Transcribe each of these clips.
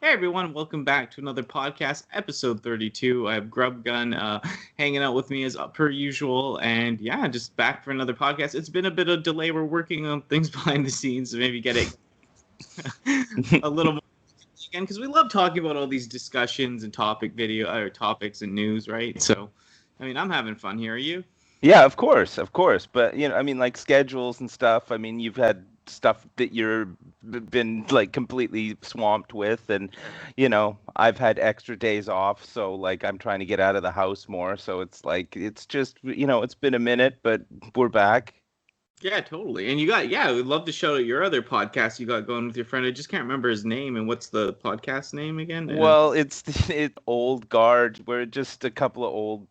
Hey everyone, welcome back to another podcast, episode 32. I have Grubgrun hanging out with me as per usual, and yeah, just back for another podcast. It's been a bit of delay. We're working on things behind the scenes to maybe get it a little more again because we love talking about all these discussions and topics and news, right? So, I mean, I'm having fun here. Are you? Yeah, of course. But like schedules and stuff. I mean, you've had stuff that been like completely swamped with, and I've had extra days off, so like I'm trying to get out of the house more. So it's just it's been a minute, but we're back. Yeah, totally. And we'd love to shout out your other podcast you got going with your friend. I just can't remember his name. And what's the podcast name again? Well, it's old guard. We're just a couple of old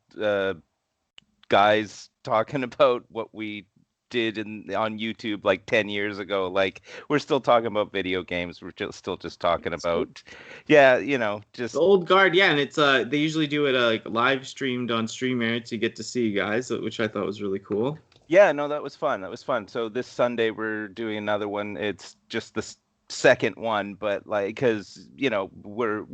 guys talking about what we did on YouTube like 10 years ago. Like we're still talking about video games. We're still just talking about, yeah, just the old guard. Yeah, and it's they usually do it like live streamed on StreamYard, so you get to see you guys, which I thought was really cool. Yeah, no, that was fun. That was fun. So this Sunday we're doing another one. It's just the second one, but like because we're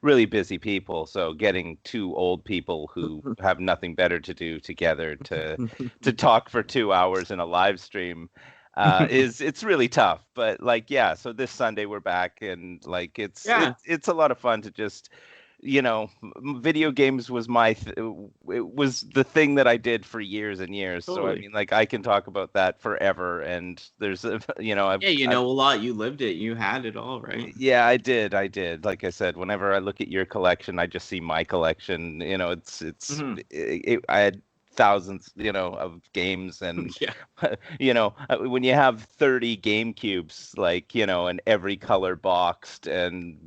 really busy people, so getting two old people who have nothing better to do together to talk for 2 hours in a live stream it's really tough. But like so this Sunday we're back, and like Yeah, it's a lot of fun to just video games was it was the thing that I did for years and years. So I totally. mean, like I can talk about that forever. And there's Yeah, you know a lot. You lived it. You had it all, right? yeah, I did. Like I said, whenever I look at your collection, I just see my collection. Hmm. I had thousands, of games. And Yeah. when you have 30 GameCubes, like, and every color boxed, and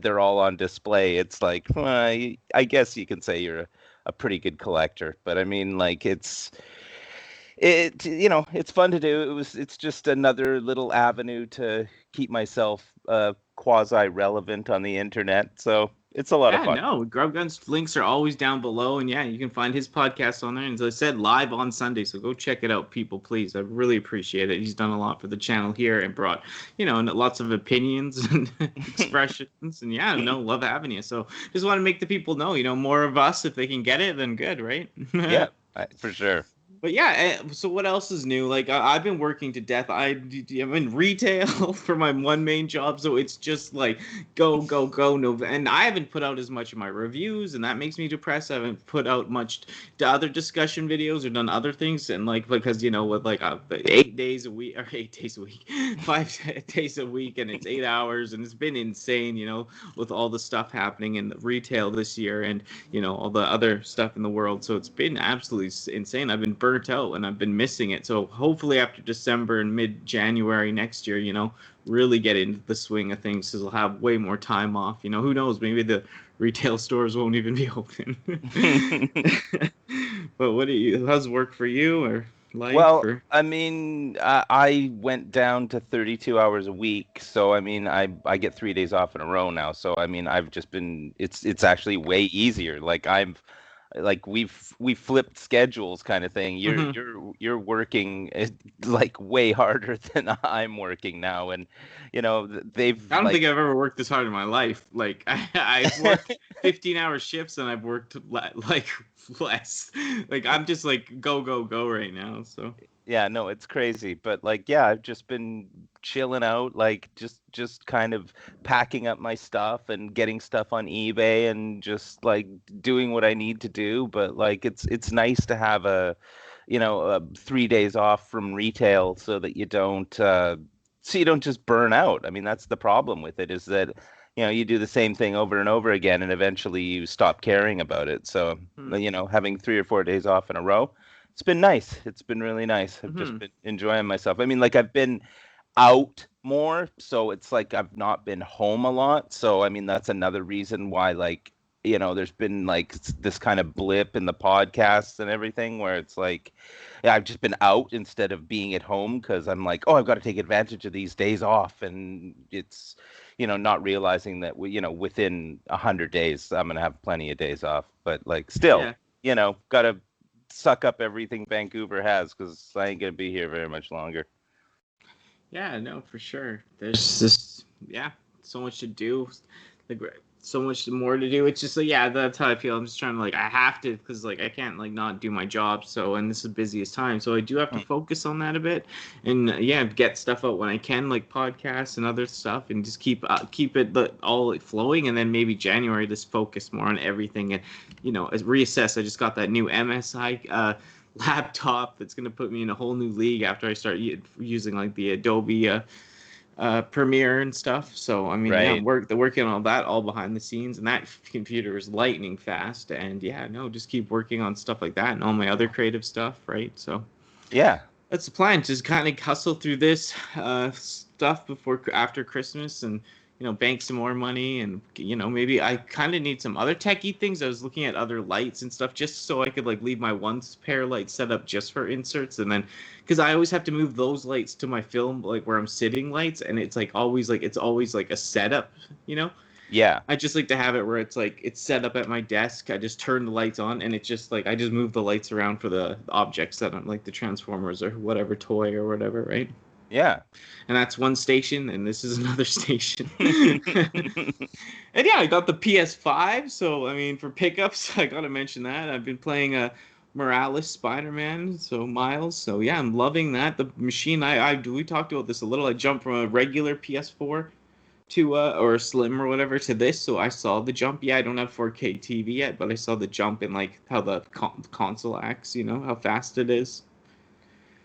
they're all on display, it's like, well, I guess you can say you're a pretty good collector. But I mean, like, it's fun to do. It's just another little avenue to keep myself quasi relevant on the internet. So it's a lot of Yeah, fun. no, Grubgun's links are always down below, and yeah, you can find his podcast on there. And as I said, live on Sunday, so go check it out, people, please. I really appreciate it. He's done a lot for the channel here and brought, lots of opinions and expressions. And yeah, no, love having you. So just want to make the people know, more of us, if they can get it, then good, right? Yeah, for sure. But yeah, so what else is new? Like I've been working to death. I'm in retail for my one main job, so it's just like go, go, go. No, and I haven't put out as much of my reviews, and that makes me depressed. I haven't put out much to other discussion videos or done other things, and like because with like 8 days a week or 8 days a week, 5 days a week, and it's 8 hours, and it's been insane. With all the stuff happening in the retail this year, and all the other stuff in the world. So it's been absolutely insane. I've been burnt out and I've been missing it. So hopefully after December and mid-January next year, really get into the swing of things because I'll have way more time off. Who knows? Maybe the retail stores won't even be open. But how's work for you or life Well, or? I mean, I went down to 32 hours a week. So I mean, I get 3 days off in a row now. So I mean, I've just been it's actually way easier. Like we flipped schedules kind of thing. You're Mhm. you're you're working like way harder than I'm working now. And they've I don't like think I've ever worked this hard in my life. Like I've worked 15-hour shifts and I've worked like less. Like I'm just like go go go right now. So yeah, no, it's crazy. But like yeah, I've just been chilling out, like just kind of packing up my stuff and getting stuff on eBay and just like doing what I need to do. But like it's nice to have a 3 days off from retail so that you don't just burn out. I mean, that's the problem with it, is that you do the same thing over and over again, and eventually you stop caring about it. So having 3 or 4 days off in a row, it's been nice. It's been really nice. I've just mm-hmm. been enjoying myself. I mean, like I've been out more, so it's like I've not been home a lot. So I mean, that's another reason why, like, there's been like this kind of blip in the podcasts and everything, where it's like, yeah, I've just been out instead of being at home, because I'm like, oh, I've got to take advantage of these days off. And it's not realizing that within 100 days I'm gonna have plenty of days off. But like still, Yeah. gotta suck up everything Vancouver has, because I ain't gonna be here very much longer. Yeah, no, for sure. There's this, yeah. so much to do, like so much more to do. It's just like, yeah, that's how I feel. I'm just trying to like, I have to, because like I can't like not do my job. So, and this is the busiest time, so I do have to focus on that a bit, and yeah, get stuff out when I can, like podcasts and other stuff, and just keep it all flowing. And then maybe January, just focus more on everything, and as reassess. I just got that new MSI laptop that's gonna put me in a whole new league after I start using like the Adobe Premiere and stuff. So I mean, yeah, they're working on all that all behind the scenes, and that computer is lightning fast. And yeah, no, just keep working on stuff like that and all my other creative stuff, right? So yeah, that's the plan. Just kind of hustle through this stuff after Christmas, and bank some more money, and maybe I kind of need some other techie things. I was looking at other lights and stuff just so I could like leave my one pair lights set up just for inserts, and then because I always have to move those lights to my film, like where I'm sitting lights, and it's always like a setup, Yeah. I just like to have it where it's like it's set up at my desk. I just turn the lights on, and it's just like I just move the lights around for the objects that I'm like the Transformers or whatever toy or whatever, right? Yeah. And that's one station, and this is another station. And yeah, I got the PS5, so I mean, for pickups, I gotta mention that. I've been playing Morales Spider-Man, so Miles. So yeah, I'm loving that. The machine, we talked about this a little. I jumped from a regular PS4 to or Slim or whatever to this, so I saw the jump. Yeah, I don't have 4K TV yet, but I saw the jump in like how the console acts, how fast it is.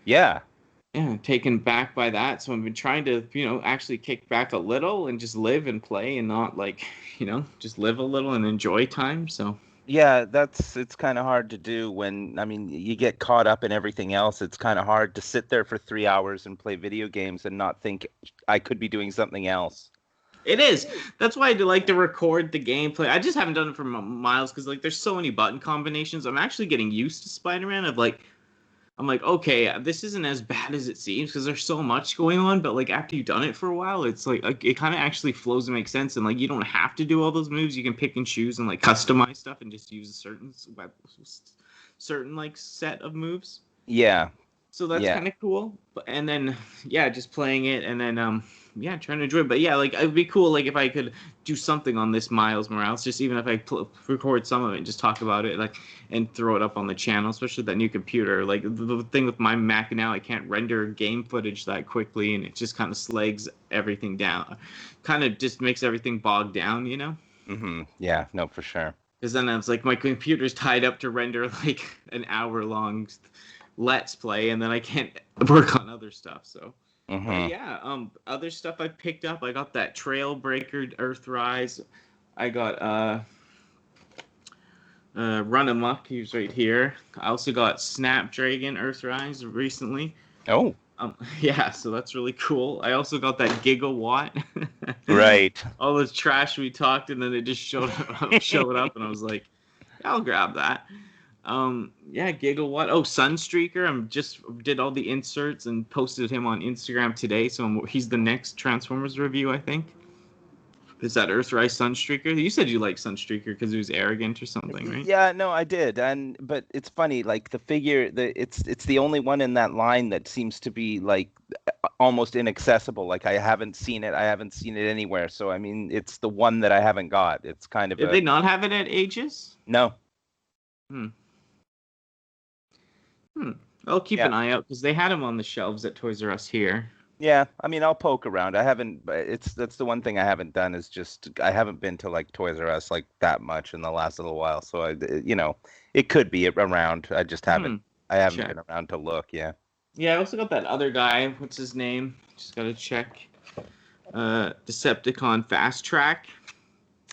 Yeah. Yeah, taken back by that. So I've been trying to, actually kick back a little and just live and play and not like, just live a little and enjoy time. So yeah, it's kind of hard to do when, I mean, you get caught up in everything else. It's kind of hard to sit there for 3 hours and play video games and not think I could be doing something else. it is. That's why I do like to record the gameplay. I just haven't done it for Miles because like there's so many button combinations. I'm actually getting used to Spider-Man. I'm like, okay, this isn't as bad as it seems because there's so much going on. But like after you've done it for a while, it's like it kind of actually flows and makes sense. And like you don't have to do all those moves. You can pick and choose and like customize stuff and just use a certain like set of moves. Yeah. So that's kind of cool. And then yeah, just playing it and then trying to enjoy it. But yeah, like it'd be cool like if I could do something on this Miles Morales, just even if I record some of it and just talk about it like and throw it up on the channel, especially that new computer. Like the thing with my Mac now, I can't render game footage that quickly, and it just kind of slags everything down. Kind of just makes everything bogged down, Mm-hmm. Yeah, no, for sure. Because then I was like, my computer's tied up to render like an hour-long Let's Play, and then I can't work on other stuff, so... Mm-hmm. Other stuff I picked up. I got that Trailbreaker Earthrise. I got Run Amok. He's right here. I also got Snapdragon Earthrise recently. Oh. Yeah, so that's really cool. I also got that Gigawatt. Right. All this trash we talked, and then it just showed up, and I was like, yeah, I'll grab that. Gigawatt. Oh, Sunstreaker. I'm just did all the inserts and posted him on Instagram today. So he's the next Transformers review, I think. Is that Earthrise Sunstreaker? You said you liked Sunstreaker because he was arrogant or something, right? Yeah, no, I did. But it's funny, like the figure, it's the only one in that line that seems to be like almost inaccessible. Like I haven't seen it anywhere. So I mean, it's the one that I haven't got. It's kind of. Did they not have it at Aegis? No. I'll keep an eye out because they had them on the shelves at Toys R Us here. Yeah, I mean, I'll poke around. I haven't. That's the one thing I haven't done is just I haven't been to like Toys R Us like that much in the last little while. So it could be around. I just haven't. I haven't been around to look. Yeah. Yeah, I also got that other guy. What's his name? Just gotta check. Decepticon Fast Track.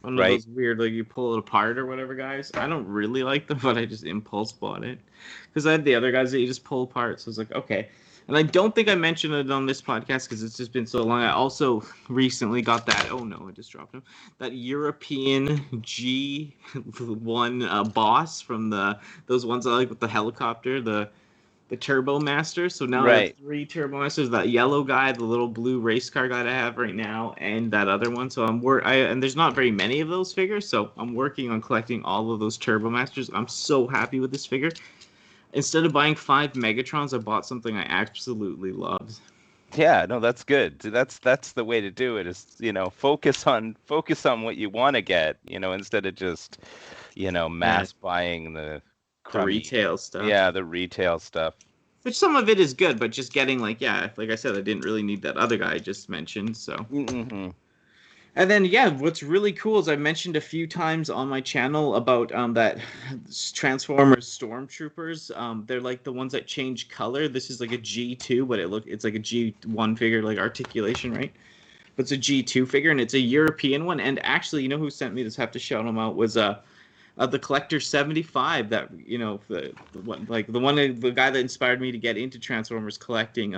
One of those weird, like you pull it apart or whatever, guys. I don't really like them, but I just impulse bought it because I had the other guys that you just pull apart. So I was like, okay. And I don't think I mentioned it on this podcast because it's just been so long. I also recently got that. Oh no, I just dropped him. That European G1 boss from those ones I like with the helicopter, the Turbo Master. So now I have 3 Turbo Masters. That yellow guy, the little blue race car guy I have right now, and that other one. So and there's not very many of those figures. So I'm working on collecting all of those Turbo Masters. I'm so happy with this figure. Instead of buying 5 Megatrons, I bought something I absolutely loved. Yeah, no, that's good. That's the way to do it is, focus on what you want to get, instead of just, Yeah, mass buying the the crummy, retail stuff. yeah, the retail stuff. Which some of it is good, but just getting like, yeah, like I said, I didn't really need that other guy I just mentioned. So, Mm-hmm. and then yeah, what's really cool is I mentioned a few times on my channel about that Transformers Stormtroopers. They're like the ones that change color. This is like a G2, but it's like a G1 figure, like articulation, right? But it's a G2 figure, and it's a European one. And actually, you know who sent me this? Have to shout him out. Was the Collector 75, that the guy that inspired me to get into Transformers collecting.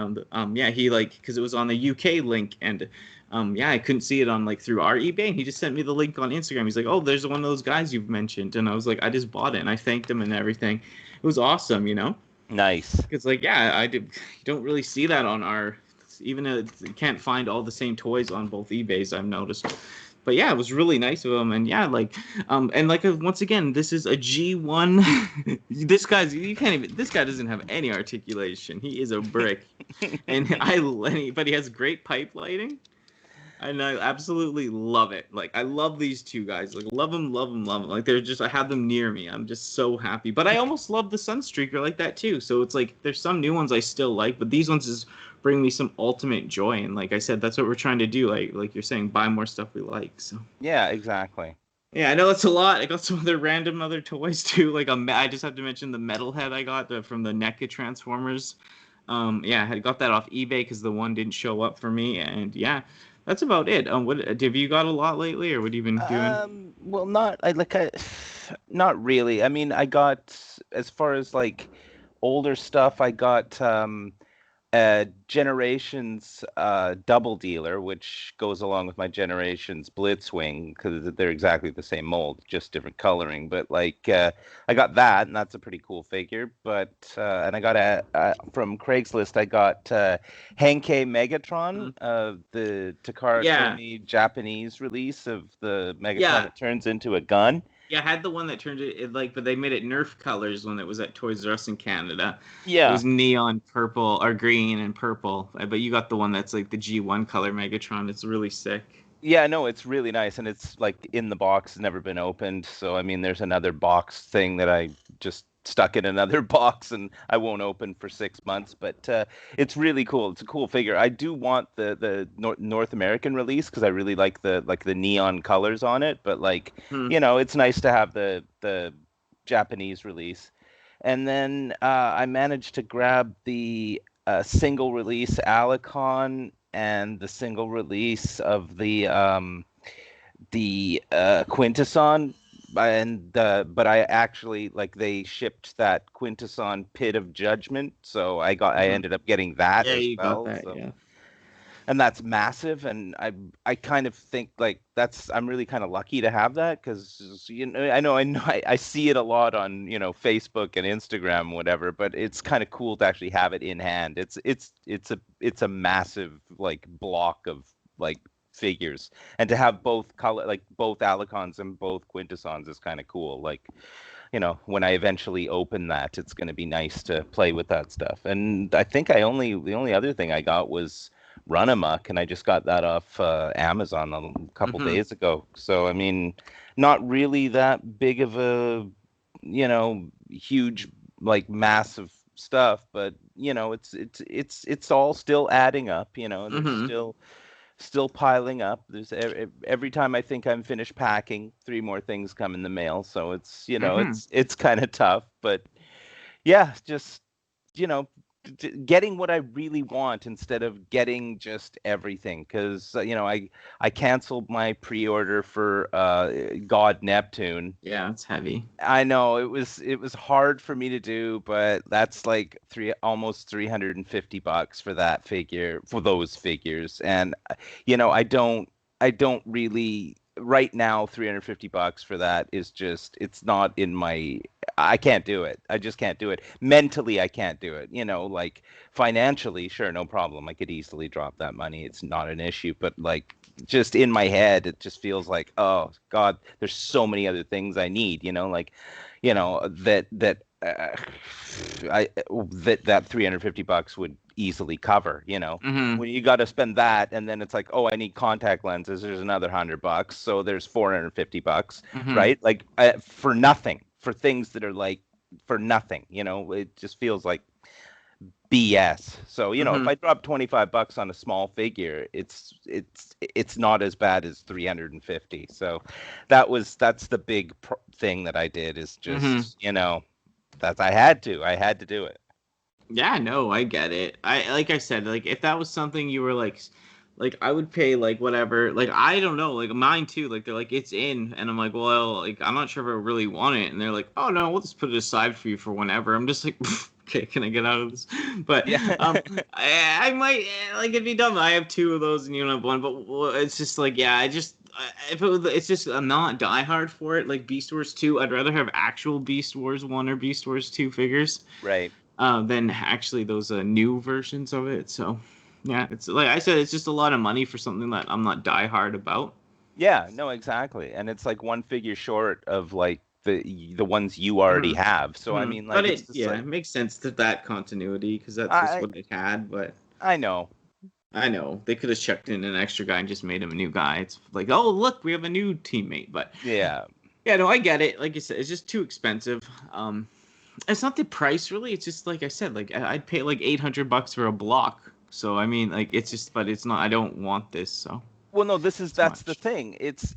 Yeah, he because it was on a UK link, and yeah, I couldn't see it on through our eBay, and he just sent me the link on Instagram. He's like, oh, there's one of those guys you've mentioned, and I was like, I just bought it, and I thanked him and everything. It was awesome, Nice. because yeah, you don't really see that on our, even you can't find all the same toys on both eBays, I've noticed. But yeah, it was really nice of him, and yeah, once again, this is a G1. This guy doesn't have any articulation. He is a brick, but he has great pipe lighting, and I absolutely love it. I love these two guys. Love them, love them, love them. I have them near me. I'm just so happy. But I almost love the Sunstreaker like that too. So it's there's some new ones I still like, but these ones just bring me some ultimate joy. And like I said, that's what we're trying to do. Like you're saying, buy more stuff we like. So Yeah, exactly. yeah, I know it's a lot. I got some other toys too. I just have to mention the metalhead I got from the NECA Transformers. Yeah, I got that off eBay because the one didn't show up for me, and yeah, that's about it. What have you got a lot lately, or what have you been doing? Well, not really. I mean, I got, as far as older stuff, I got Generations Double Dealer, which goes along with my Generations Blitzwing because they're exactly the same mold, just different coloring. But I got that, and that's a pretty cool figure. But and I got from Craigslist, I got Henkei Megatron, the Takara Yeah, Tomy Japanese release of the Megatron yeah, that turns into a gun. yeah. I had the one that turned but they made it Nerf colors when it was at Toys R Us in Canada. It Yeah. was neon purple or green and purple. But you got the one that's like the G1 color Megatron. It's really sick. Yeah, no, it's really nice, and it's in the box, never been opened. So I mean, there's another box thing that I just stuck in another box, and I won't open for 6 months. But it's really cool. It's a cool figure. I do want the North American release because I really like the neon colors on it. But Hmm. it's nice to have the Japanese release. And then I managed to grab the single release Alicon and the single release of the Quintesson, and but I actually they shipped that Quintesson Pit of Judgment, so I Hmm. ended up getting that Yeah, as you got well. that. So Yeah. and that's massive, and I kind of think I'm really kind of lucky to have that because I see it a lot on Facebook and Instagram, whatever, but it's kind of cool to actually have it in hand. It's a massive block of figures, and to have both color both Alicons and both Quintessons is kind of cool. When I eventually open that, it's going to be nice to play with that stuff. And I think the only other thing I got was Run Amok, and I just got that off Amazon a couple Hmm. days ago. So I mean, not really that big of a huge massive stuff, but it's all still adding up. There's Hmm. still piling up. There's every time I think I'm finished packing, 3 more things come in the mail. So it's Hmm. it's kind of tough, but yeah, just you know getting what I really want instead of getting just everything. Because I canceled my pre-order for God Neptune. Yeah, it's heavy. I know it was hard for me to do, but that's almost $350 for that figure, for those figures. And I don't really right now. $350 for that is just, it's not in my, I can't do it. I just can't do it. Mentally, I can't do it. Financially, sure, no problem. I could easily drop that money. It's not an issue, but just in my head, it just feels like, oh God, there's so many other things I need, that I that $350 would easily cover, Mm-hmm. when you got to spend that, and then it's like, oh, I need contact lenses, there's another $100, so there's $450, Mm-hmm. right? Like for nothing, for things that are like for nothing, it just feels like BS. So, Mm-hmm. if I drop $25 on a small figure, it's not as bad as 350. So that's the big thing that I did, is Mm-hmm. just, that I had to do it. Yeah, no, I get it. Like I said, like if that was something you were like I would pay like whatever. Like I don't know, like mine too. Like they're like it's in, and I'm like, well, like I'm not sure if I really want it, and they're like, oh no, we'll just put it aside for you for whenever. I'm just like, okay, can I get out of this? But Yeah. I might like it'd be dumb. I have two of those, and you have one, but well, it's just like yeah, I just. If it was, it's just I'm not diehard for it. Like Beast Wars 2, I'd rather have actual Beast Wars 1 or Beast Wars 2 figures. Right. Than actually those new versions of it. So, yeah, it's like I said, it's just a lot of money for something that I'm not diehard about. Yeah, no, exactly. And it's like one figure short of like the ones you already Mm-hmm. have. So I Mm-hmm. mean, But like, it's it, just yeah, like, it makes sense to that continuity because that's just I what it had. But I know. I know they could have checked in an extra guy and just made him a new guy. It's like, oh look, we have a new teammate. But Yeah. yeah, no, I get it. Like you said, it's just too expensive. It's not the price really. It's just like I said, like I'd pay like $800 for a block. So I mean, like it's just, but it's not. I don't want this. So Well, no, it's that's the much. thing. It's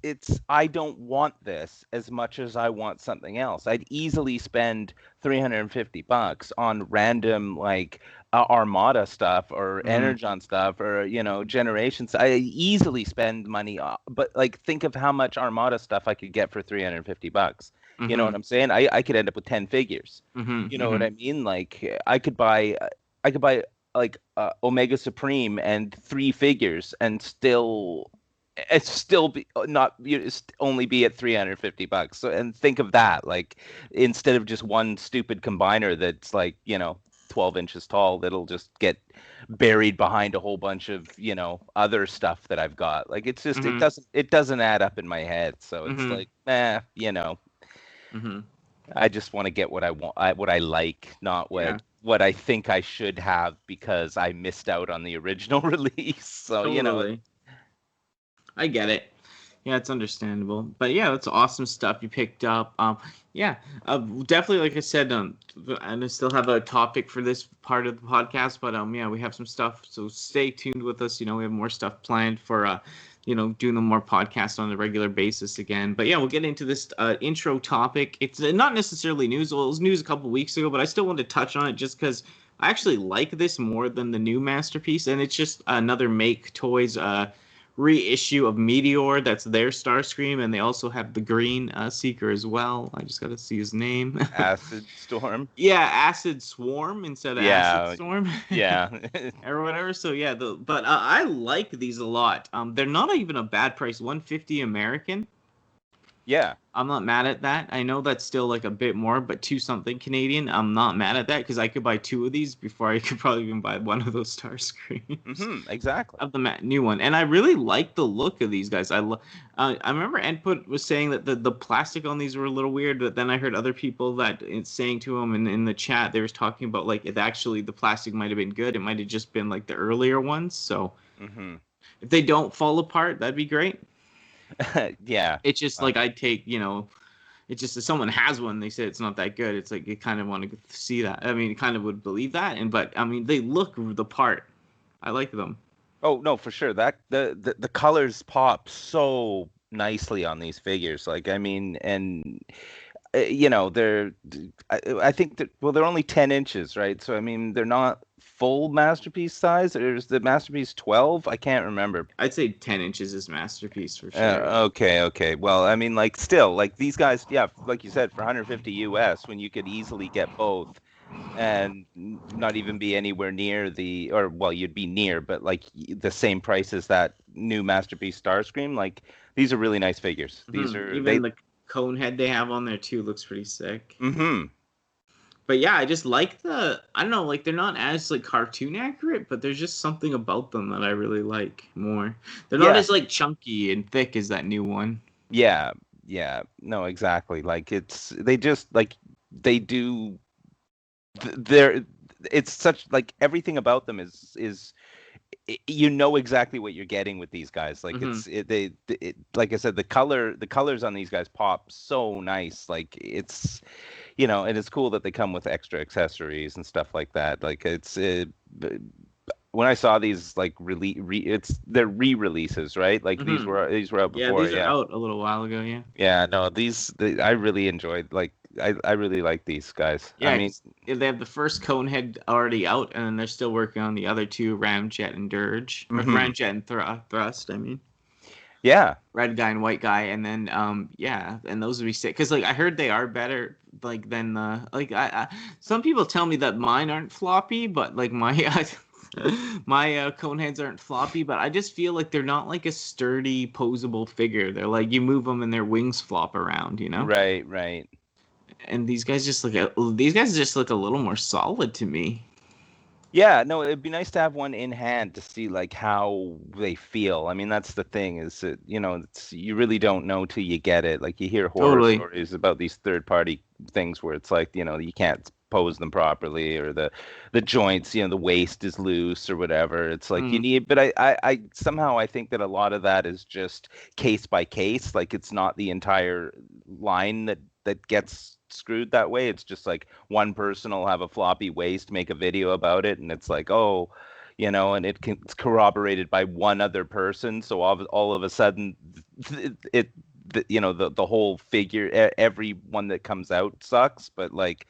I don't want this as much as I want something else. I'd easily spend $350 on random like Armada stuff or Mm-hmm. Energon stuff or Generations. I easily spend money, but like think of how much Armada stuff I could get for $350. You know Mm-hmm. what I'm saying? I could end up with 10 figures. Mm-hmm. You know what Mm-hmm. I mean? Like I could buy like Omega Supreme and 3 figures and still be not only be at $350. So, and think of that, like instead of just one stupid combiner that's like 12 inches tall, that'll just get buried behind a whole bunch of other stuff that I've got. Like it's just Mm-hmm. it doesn't add up in my head. So it's Mm-hmm. like Mm-hmm. I just want to get what I want, what I like, not Yeah, what I think I should have because I missed out on the original release. So totally. I get it. Yeah, it's understandable. But yeah, that's awesome stuff you picked up. Yeah, definitely. Like I said, and I still have a topic for this part of the podcast. But yeah, we have some stuff. So stay tuned with us. We have more stuff planned for doing the more podcasts on a regular basis again. But yeah, we'll get into this intro topic. It's not necessarily news. Well, it was news a couple weeks ago, but I still want to touch on it just because I actually like this more than the new masterpiece, and it's just another Maketoys reissue of Meteor. That's their Starscream, and they also have the Green Seeker as well. I just got to see his name. Acid Storm. Yeah, Acid Swarm instead of Acid Yeah, Storm. yeah, Or whatever. So yeah, but I like these a lot. They're not even a bad price. 150 American. yeah. I'm not mad at that. I know that's still like a bit more, but two something Canadian. I'm not mad at that because I could buy two of these before I could probably even buy one of those Starscreams Exactly. of the new one. And I really like the look of these guys. I remember Endput was saying that the plastic on these were a little weird, but then I heard other people that it's saying to him in the chat they was talking about like it actually the plastic might have been good. It might have just been like the earlier ones. So if they don't fall apart, that'd be great. Yeah. It's just like I'd take, it's just if someone has one, they say it's not that good. It's like you kind of want to see that. I mean, kind of would believe that, but I mean, they look the part. I like them. Oh no, for sure. That the colors pop so nicely on these figures. Like I mean, and they're I think that well they're only 10 inches, right? So I mean they're not full masterpiece size. Or is the masterpiece 12? I can't remember. I'd say 10 inches is masterpiece for sure. Okay. Well, I mean, like, still, like these guys, yeah, like you said, for 150 US, when you could easily get both, and not even be anywhere near or well, you'd be near, but like the same price as that new masterpiece Starscream. Like, these are really nice figures. These are Even the cone head they have on there too looks pretty sick. Mm-hmm. But yeah, I just like I don't know, like they're not as like cartoon accurate, but there's just something about them that I really like more. They're not as like chunky and thick as that new one. Yeah, no, exactly. Like they just like they do. They're it's such like everything about them is you know exactly what you're getting with these guys. Like like I said, the colors on these guys pop so nice. Like it's, and it's cool that they come with extra accessories and stuff like that. Like it's when I saw these like they're re-releases, right? Like these were out Yeah, before. these are out a little while ago. Yeah. Yeah, no, I really enjoyed. Like I really like these guys. Yeah, I mean, they have the first Conehead already out, and then they're still working on the other two, Ramjet and Dirge, or Ramjet and Thrust. I mean, yeah, red guy and white guy, and then yeah, and those would be sick. Because like I heard they are better like than the like I some people tell me that mine aren't floppy, but like my my Coneheads aren't floppy, but I just feel like they're not like a sturdy, posable figure. They're like you move them and their wings flop around, you know? right. And these guys just look a little more solid to me. Yeah, no, it'd be nice to have one in hand to see like how they feel. I mean, that's the thing is that, you really don't know till you get it. Like you hear horror stories about these third-party things where it's like, you can't pose them properly, or the joints, the waist is loose or whatever. It's like you need, but I somehow I think that a lot of that is just case by case. Like it's not the entire line that gets screwed that way. It's just like one person will have a floppy waist, make a video about it, and it's like, oh, and it's corroborated by one other person. So all of a sudden, the whole figure, every one that comes out sucks. But like,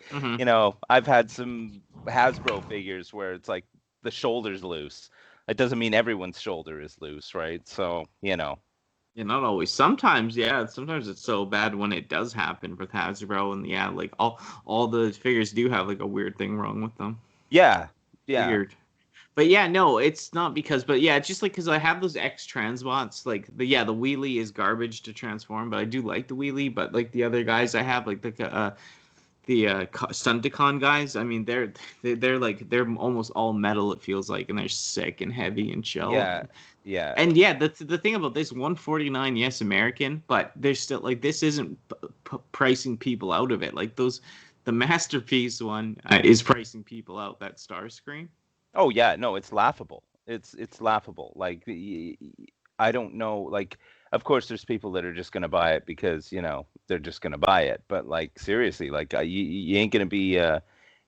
I've had some Hasbro figures where it's like the shoulder's loose. It doesn't mean everyone's shoulder is loose, right? So, Yeah, not always. Sometimes, yeah. Sometimes it's so bad when it does happen with Hasbro, and yeah, like all the figures do have like a weird thing wrong with them. Yeah. Weird. But yeah, no, it's not because. But yeah, it's just like because I have those X Transbots. Like the wheelie is garbage to transform, but I do like the wheelie. But like the other guys I have, like the Stunticon guys, I mean they're almost all metal, it feels like, and they're sick and heavy and chill. Yeah. And yeah, the thing about this 149, yes, American, but there's still like this isn't pricing people out of it. Like the Masterpiece one is pricing people out. That Starscream. Oh yeah, no, it's laughable. It's laughable. Like I don't know. Like, of course, there's people that are just gonna buy it because they're just gonna buy it. But like seriously, like you ain't gonna be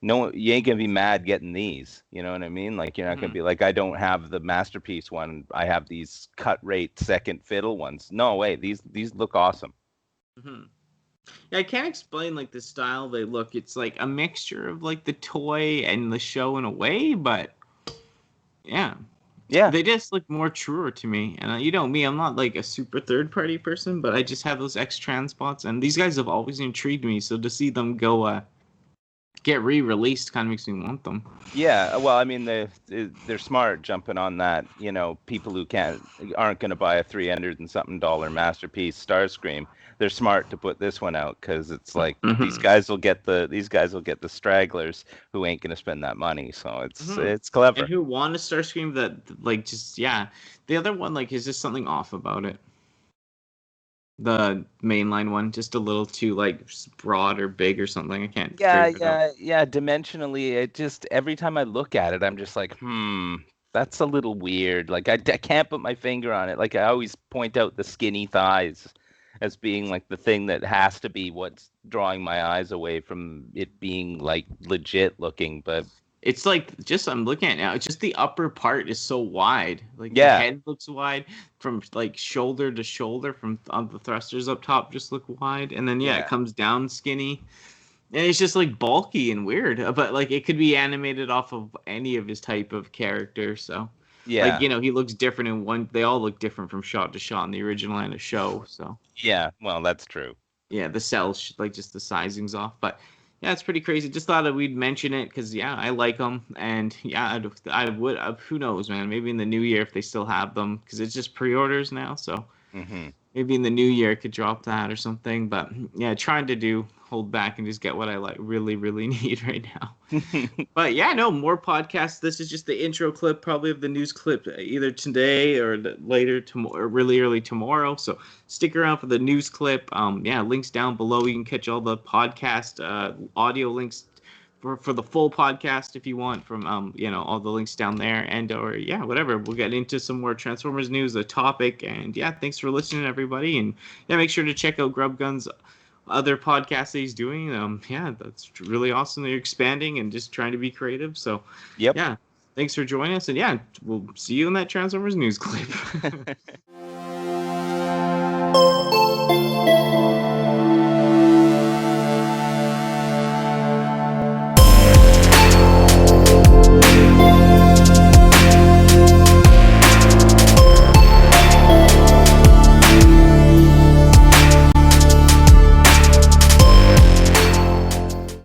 no, you ain't gonna be mad getting these. You know what I mean? Like you're not gonna be like, I don't have the Masterpiece one. I have these cut rate second fiddle ones. No way. These look awesome. Yeah, I can't explain like the style they look. It's like a mixture of like the toy and the show in a way, but yeah, they just look more truer to me. And me, I'm not like a super third party person, but I just have those X Transbots, and these guys have always intrigued me. So to see them go get re-released kind of makes me want them. Yeah, well, I mean they're smart jumping on that. People who aren't going to buy a $300 and something Masterpiece Starscream. They're smart to put this one out because it's like these guys will get the stragglers who ain't going to spend that money. So it's clever. And who want a Starscream that like just the other one like is just something off about it. The mainline one just a little too like broad or big or something. I can't. Yeah. Dimensionally, it just every time I look at it, I'm just like, that's a little weird. Like I can't put my finger on it. Like I always point out the skinny thighs as being like the thing that has to be what's drawing my eyes away from it being like legit looking. But it's like I'm looking at it now. It's just the upper part is so wide. Like the head looks wide from like shoulder to shoulder. From the thrusters up top just look wide, and then it comes down skinny, and it's just like bulky and weird. But like it could be animated off of any of his type of character. So like he looks different in one. They all look different from shot to shot in the original and the show. So well, that's true. Yeah, the cells like just the sizing's off, but. Yeah, it's pretty crazy. Just thought that we'd mention it because, I like them. And, I would. Who knows, man? Maybe in the new year if they still have them because it's just pre-orders now. So maybe in the new year I could drop that or something. But, trying to hold back and just get what I like really, really need right now. But, more podcasts. This is just the intro clip, probably of the news clip either today or later tomorrow or really early tomorrow. So stick around for the news clip. Links down below. You can catch all the podcast audio links for the full podcast if you want from all the links down there, and or whatever. We'll get into some more Transformers news, a topic, and thanks for listening, everybody, and make sure to check out Grubgun's other podcasts that he's doing. That's really awesome. They're expanding and just trying to be creative. So thanks for joining us, and we'll see you in that Transformers news clip.